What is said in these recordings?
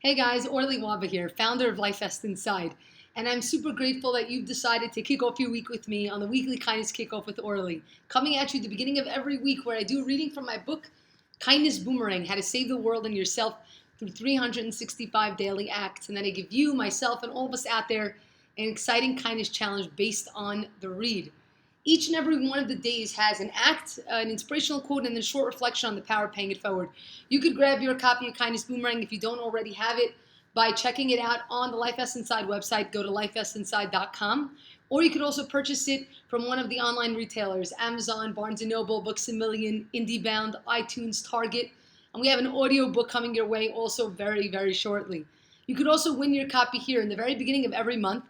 Hey guys, Orly Waba here, founder of Life Fest Inside. And I'm super grateful that you've decided to kick off your week with me on the weekly Kindness Kickoff with Orly. Coming at you at the beginning of every week where I do a reading from my book, Kindness Boomerang, How to Save the World and Yourself through 365 Daily Acts. And then I give you, myself, and all of us out there an exciting kindness challenge based on the read. Each and every one of the days has an act, an inspirational quote, and then a short reflection on the power of paying it forward. You could grab your copy of Kindness Boomerang if you don't already have it by checking it out on the Life Fest Inside website. Go to lifefestinside.com. Or you could also purchase it from one of the online retailers, Amazon, Barnes & Noble, Books A Million, IndieBound, iTunes, Target. And we have an audio book coming your way also very, very shortly. You could also win your copy here in the very beginning of every month.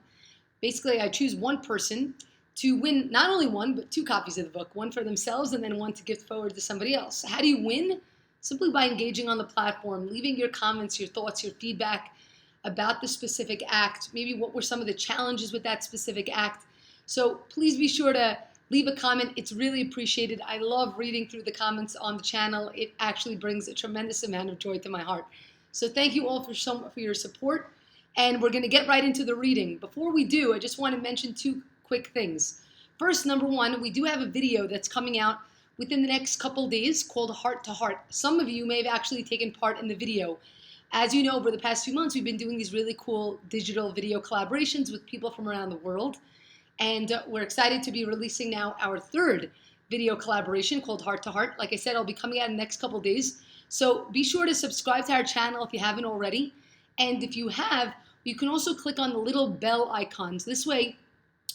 Basically, I choose one person to win not only one, but two copies of the book, one for themselves and then one to gift forward to somebody else. How do you win? Simply by engaging on the platform, leaving your comments, your thoughts, your feedback about the specific act, maybe what were some of the challenges with that specific act. So please be sure to leave a comment. It's really appreciated. I love reading through the comments on the channel. It actually brings a tremendous amount of joy to my heart. So thank you all for your support. And we're going to get right into the reading. Before we do, I just want to mention two quick things. First, number one, we do have a video that's coming out within the next couple days called Heart to Heart. Some of you may have actually taken part in the video. As you know, over the past few months, we've been doing these really cool digital video collaborations with people from around the world. And we're excited to be releasing now our third video collaboration called Heart to Heart. Like I said, it'll be coming out in the next couple days. So be sure to subscribe to our channel if you haven't already. And if you have, you can also click on the little bell icons. This way,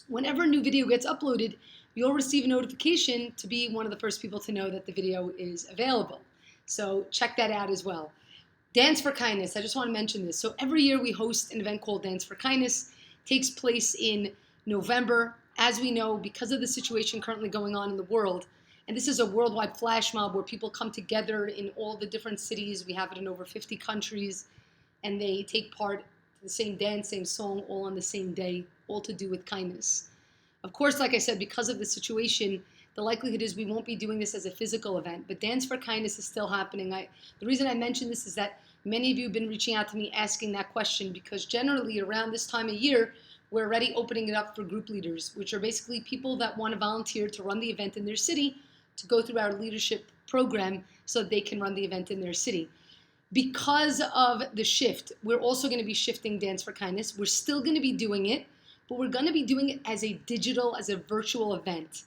whenever a new video gets uploaded, you'll receive a notification to be one of the first people to know that the video is available. So check that out as well. Dance for Kindness, I just want to mention this. So every year we host an event called Dance for Kindness. It takes place in November. As we know, because of the situation currently going on in the world, and this is a worldwide flash mob where people come together in all the different cities. We have it in over 50 countries, and they take part in the same dance, same song, all on the same day, all to do with kindness. Of course, like I said, because of the situation, the likelihood is we won't be doing this as a physical event, but Dance for Kindness is still happening. The reason I mention this is that many of you have been reaching out to me asking that question, because generally around this time of year, we're already opening it up for group leaders, which are basically people that want to volunteer to run the event in their city, to go through our leadership program so that they can run the event in their city. Because of the shift, we're also going to be shifting Dance for Kindness. We're still going to be doing it, but we're going to be doing it as a digital, as a virtual event.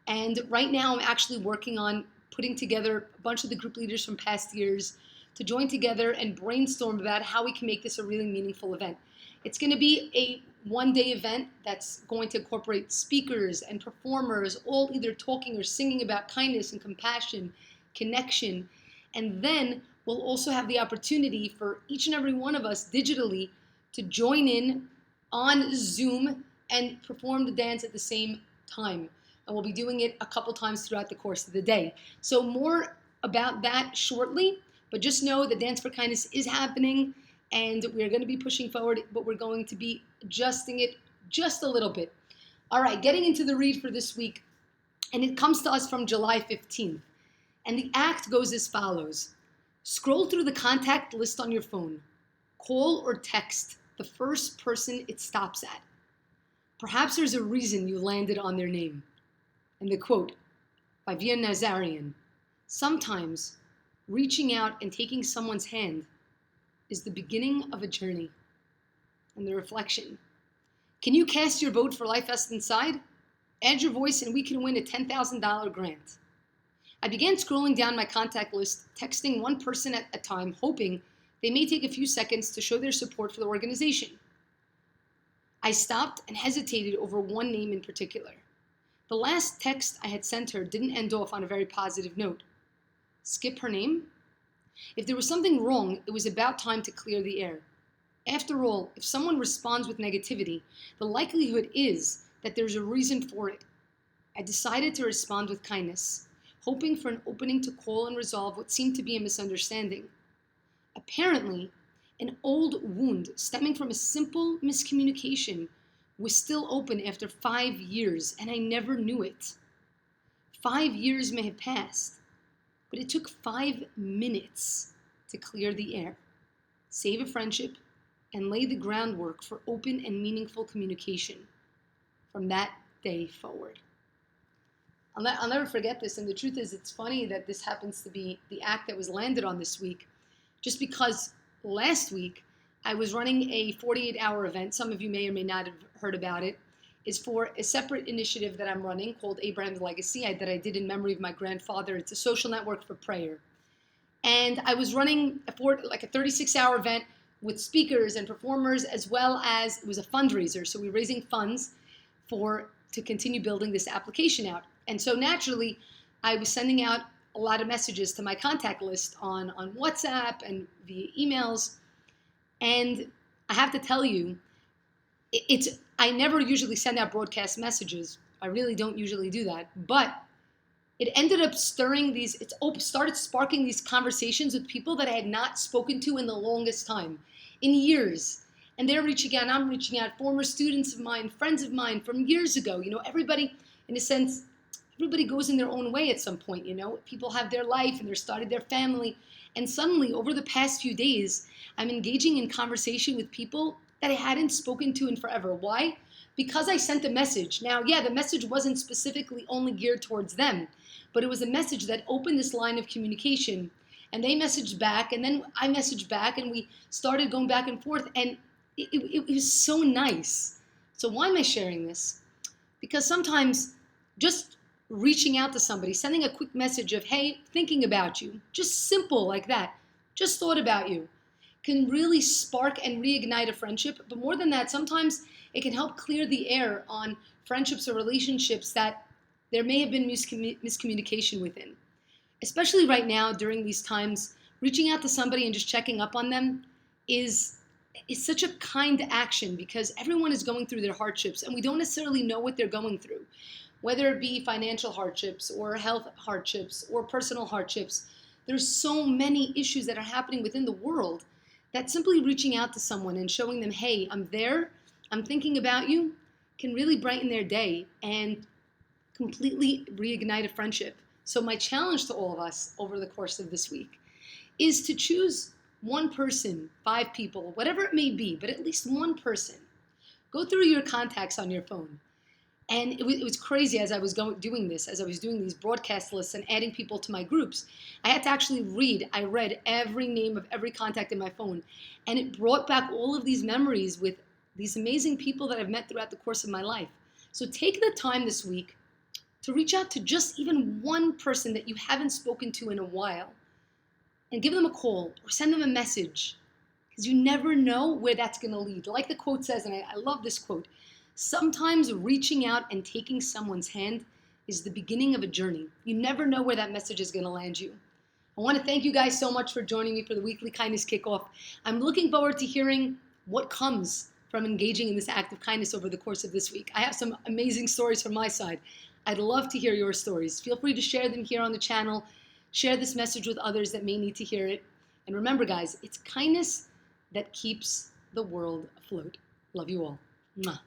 And right now I'm actually working on putting together a bunch of the group leaders from past years to join together and brainstorm about how we can make this a really meaningful event. It's going to be a one-day event that's going to incorporate speakers and performers, all either talking or singing about kindness and compassion, connection. And then we'll also have the opportunity for each and every one of us digitally to join in on Zoom and perform the dance at the same time. And we'll be doing it a couple times throughout the course of the day. So more about that shortly, but just know that Dance for Kindness is happening, and we're going to be pushing forward, but we're going to be adjusting it just a little bit. All right, getting into the read for this week, and it comes to us from July 15th. And the act goes as follows. Scroll through the contact list on your phone. Call or text the first person it stops at. Perhaps there's a reason you landed on their name. And the quote by Via Nazarian, sometimes reaching out and taking someone's hand is the beginning of a journey. And the reflection, can you cast your vote for Life Fest Inside? Add your voice and we can win a $10,000 grant. I began scrolling down my contact list, texting one person at a time, hoping they may take a few seconds to show their support for the organization. I stopped and hesitated over one name in particular. The last text I had sent her didn't end off on a very positive note. Skip her name? If there was something wrong, it was about time to clear the air. After all, if someone responds with negativity, the likelihood is that there's a reason for it. I decided to respond with kindness, hoping for an opening to call and resolve what seemed to be a misunderstanding. Apparently, an old wound stemming from a simple miscommunication was still open after 5 years, and I never knew it. 5 years may have passed, but it took 5 minutes to clear the air. save a friendship, and lay the groundwork for open and meaningful communication from that day forward. I'll never forget this, and the truth is, it's funny that this happens to be the act that was landed on this week, just because last week I was running a 48-hour event. Some of you may or may not have heard about it. It's for a separate initiative that I'm running called Abraham's Legacy that I did in memory of my grandfather. It's a social network for prayer. And I was running a 36-hour event with speakers and performers, as well as it was a fundraiser. So we're raising funds to continue building this application out. And so naturally, I was sending out a lot of messages to my contact list on WhatsApp and via emails. And I have to tell you, I never usually send out broadcast messages. I really don't usually do that. But it ended up started sparking these conversations with people that I had not spoken to in the longest time, in years. And they're reaching out, and I'm reaching out, former students of mine, friends of mine from years ago. Everybody, in a sense, everybody goes in their own way at some point. People have their life and they're started their family. And suddenly, over the past few days, I'm engaging in conversation with people that I hadn't spoken to in forever. Why? Because I sent a message. Now, yeah, the message wasn't specifically only geared towards them, but it was a message that opened this line of communication. And they messaged back, and then I messaged back, and we started going back and forth. And it was so nice. So why am I sharing this? Because sometimes just reaching out to somebody, sending a quick message of, hey, thinking about you, just simple like that, just thought about you, can really spark and reignite a friendship. But more than that, sometimes it can help clear the air on friendships or relationships that there may have been miscommunication within. Especially right now, during these times, reaching out to somebody and just checking up on them is such a kind action, because everyone is going through their hardships and we don't necessarily know what they're going through, whether it be financial hardships or health hardships or personal hardships. There's so many issues that are happening within the world that simply reaching out to someone and showing them, hey, I'm there, I'm thinking about you, can really brighten their day and completely reignite a friendship. So my challenge to all of us over the course of this week is to choose one person, 5 people, whatever it may be, but at least one person. Go through your contacts on your phone. And it was crazy as I was doing these broadcast lists and adding people to my groups. I had to actually I read every name of every contact in my phone. And it brought back all of these memories with these amazing people that I've met throughout the course of my life. So take the time this week to reach out to just even one person that you haven't spoken to in a while and give them a call or send them a message, because you never know where that's going to lead. Like the quote says, and I love this quote, sometimes reaching out and taking someone's hand is the beginning of a journey. You never know where that message is going to land you. I want to thank you guys so much for joining me for the Weekly Kindness Kickoff. I'm looking forward to hearing what comes from engaging in this act of kindness over the course of this week. I have some amazing stories from my side. I'd love to hear your stories. Feel free to share them here on the channel. Share this message with others that may need to hear it. And remember, guys, it's kindness that keeps the world afloat. Love you all. Mwah.